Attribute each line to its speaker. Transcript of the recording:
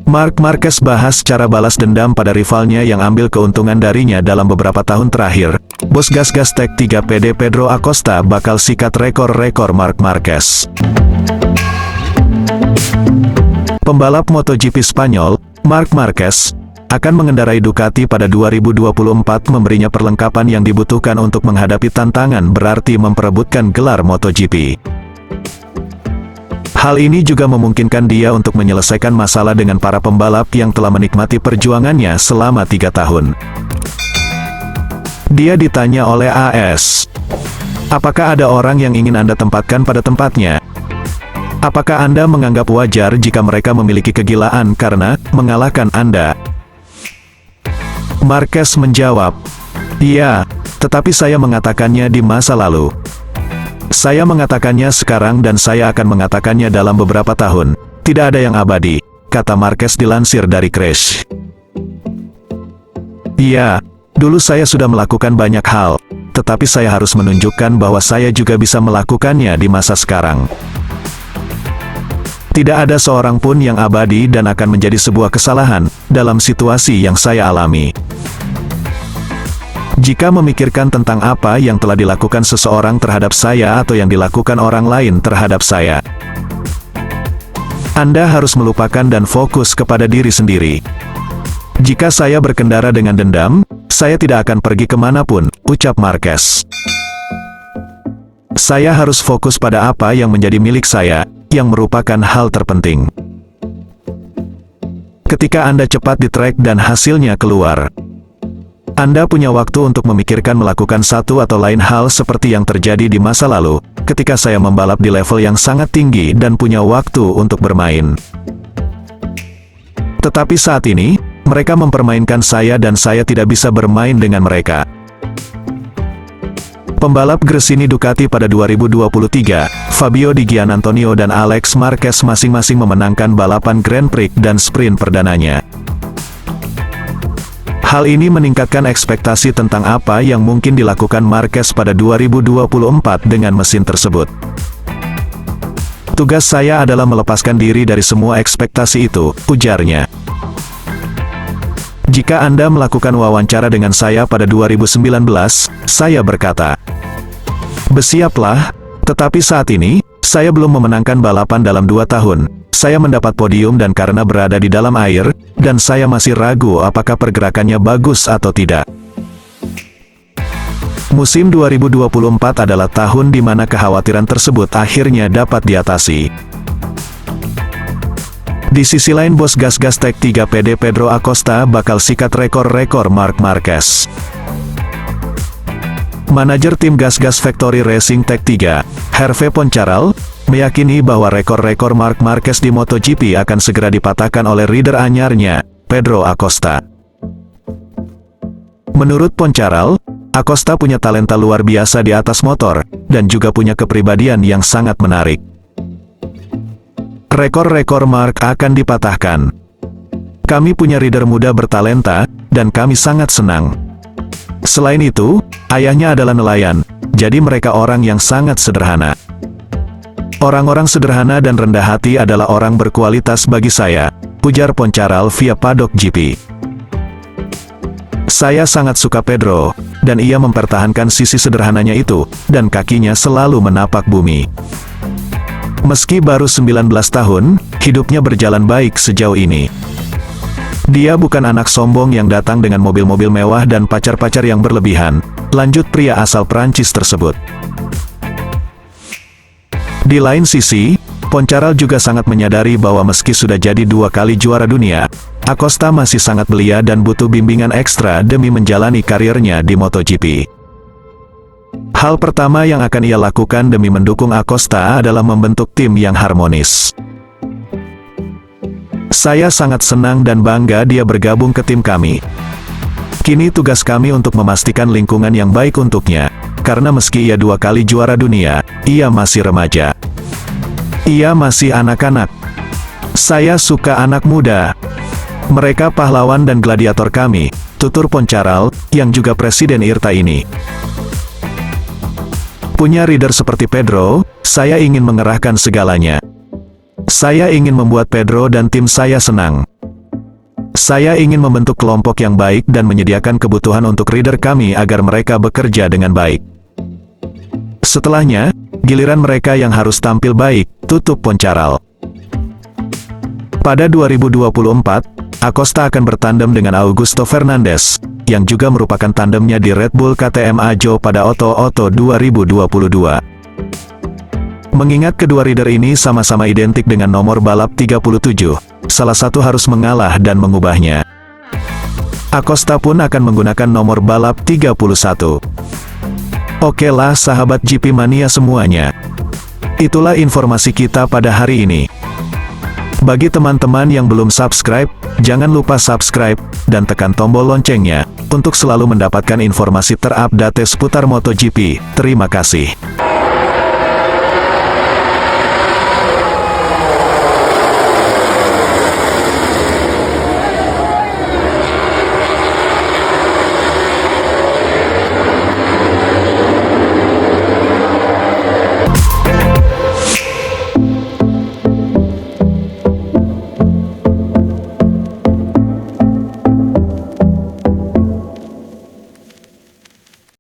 Speaker 1: Marc Marquez bahas cara balas dendam pada rivalnya yang ambil keuntungan darinya dalam beberapa tahun terakhir. Bos gas-gas Tech 3 PD Pedro Acosta bakal sikat rekor-rekor Marc Marquez. Pembalap MotoGP Spanyol, Marc Marquez, akan mengendarai Ducati pada 2024 memberinya perlengkapan yang dibutuhkan untuk menghadapi tantangan berarti memperebutkan gelar MotoGP. Hal ini juga memungkinkan dia untuk menyelesaikan masalah dengan para pembalap yang telah menikmati perjuangannya selama 3 tahun. Dia ditanya oleh AS, "Apakah ada orang yang ingin Anda tempatkan pada tempatnya? Apakah Anda menganggap wajar jika mereka memiliki kegilaan karena mengalahkan Anda?" Marquez menjawab, "Iya, tetapi saya mengatakannya di masa lalu. Saya mengatakannya sekarang dan saya akan mengatakannya dalam beberapa tahun. Tidak ada yang abadi," kata Marquez dilansir dari Crash. "Iya, dulu saya sudah melakukan banyak hal, tetapi saya harus menunjukkan bahwa saya juga bisa melakukannya di masa sekarang. Tidak ada seorang pun yang abadi dan akan menjadi sebuah kesalahan dalam situasi yang saya alami. Jika memikirkan tentang apa yang telah dilakukan seseorang terhadap saya atau yang dilakukan orang lain terhadap saya, Anda harus melupakan dan fokus kepada diri sendiri. Jika saya berkendara dengan dendam, saya tidak akan pergi kemanapun," ucap Marquez. "Saya harus fokus pada apa yang menjadi milik saya, yang merupakan hal terpenting. Ketika Anda cepat di trek dan hasilnya keluar, Anda punya waktu untuk memikirkan melakukan satu atau lain hal seperti yang terjadi di masa lalu, ketika saya membalap di level yang sangat tinggi dan punya waktu untuk bermain. Tetapi saat ini, mereka mempermainkan saya dan saya tidak bisa bermain dengan mereka." Pembalap Gresini Ducati pada 2023, Fabio Di Giannantonio dan Alex Marquez masing-masing memenangkan balapan Grand Prix dan sprint perdananya. Hal ini meningkatkan ekspektasi tentang apa yang mungkin dilakukan Marquez pada 2024 dengan mesin tersebut. "Tugas saya adalah melepaskan diri dari semua ekspektasi itu," ujarnya. "Jika Anda melakukan wawancara dengan saya pada 2019, saya berkata, 'Bersiaplah,' tetapi saat ini, saya belum memenangkan balapan dalam 2 tahun. Saya mendapat podium dan karena berada di dalam air, dan saya masih ragu apakah pergerakannya bagus atau tidak." Musim 2024 adalah tahun di mana kekhawatiran tersebut akhirnya dapat diatasi. Di sisi lain bos gas-gas Tech 3 PD Pedro Acosta bakal sikat rekor-rekor Marc Marquez. Manajer tim gas-gas Factory Racing Tech 3, Hervé Poncharal, meyakini bahwa rekor-rekor Marc Marquez di MotoGP akan segera dipatahkan oleh rider anyarnya, Pedro Acosta. Menurut Poncharal, Acosta punya talenta luar biasa di atas motor, dan juga punya kepribadian yang sangat menarik. Rekor-rekor Marc akan dipatahkan. Kami punya rider muda bertalenta, dan kami sangat senang. Selain itu, ayahnya adalah nelayan, jadi mereka orang yang sangat sederhana. Orang-orang sederhana dan rendah hati adalah orang berkualitas bagi saya, ujar Poncharal via Paddock GP. "Saya sangat suka Pedro, dan ia mempertahankan sisi sederhananya itu, dan kakinya selalu menapak bumi. Meski baru 19 tahun, hidupnya berjalan baik sejauh ini. Dia bukan anak sombong yang datang dengan mobil-mobil mewah dan pacar-pacar yang berlebihan," lanjut pria asal Prancis tersebut. Di lain sisi, Poncharal juga sangat menyadari bahwa meski sudah jadi 2 kali juara dunia, Acosta masih sangat belia dan butuh bimbingan ekstra demi menjalani karirnya di MotoGP. Hal pertama yang akan ia lakukan demi mendukung Acosta adalah membentuk tim yang harmonis. "Saya sangat senang dan bangga dia bergabung ke tim kami. Kini tugas kami untuk memastikan lingkungan yang baik untuknya, karena meski ia 2 kali juara dunia, ia masih remaja. Ia masih anak-anak. Saya suka anak muda. Mereka pahlawan dan gladiator kami," tutur Poncharal, yang juga presiden IRTA ini. "Punya rider seperti Pedro, saya ingin mengerahkan segalanya. Saya ingin membuat Pedro dan tim saya senang. Saya ingin membentuk kelompok yang baik dan menyediakan kebutuhan untuk rider kami agar mereka bekerja dengan baik. Setelahnya, giliran mereka yang harus tampil baik, tutup Poncharal. Pada 2024, Acosta akan bertandem dengan Augusto Fernandez, yang juga merupakan tandemnya di Red Bull KTM Ajo pada Auto 2022. Mengingat kedua rider ini sama-sama identik dengan nomor balap 37, salah satu harus mengalah dan mengubahnya. Acosta pun akan menggunakan nomor balap 31. Oke lah sahabat GP Mania semuanya. Itulah informasi kita pada hari ini. Bagi teman-teman yang belum subscribe, jangan lupa subscribe, dan tekan tombol loncengnya, untuk selalu mendapatkan informasi terupdate seputar MotoGP. Terima kasih.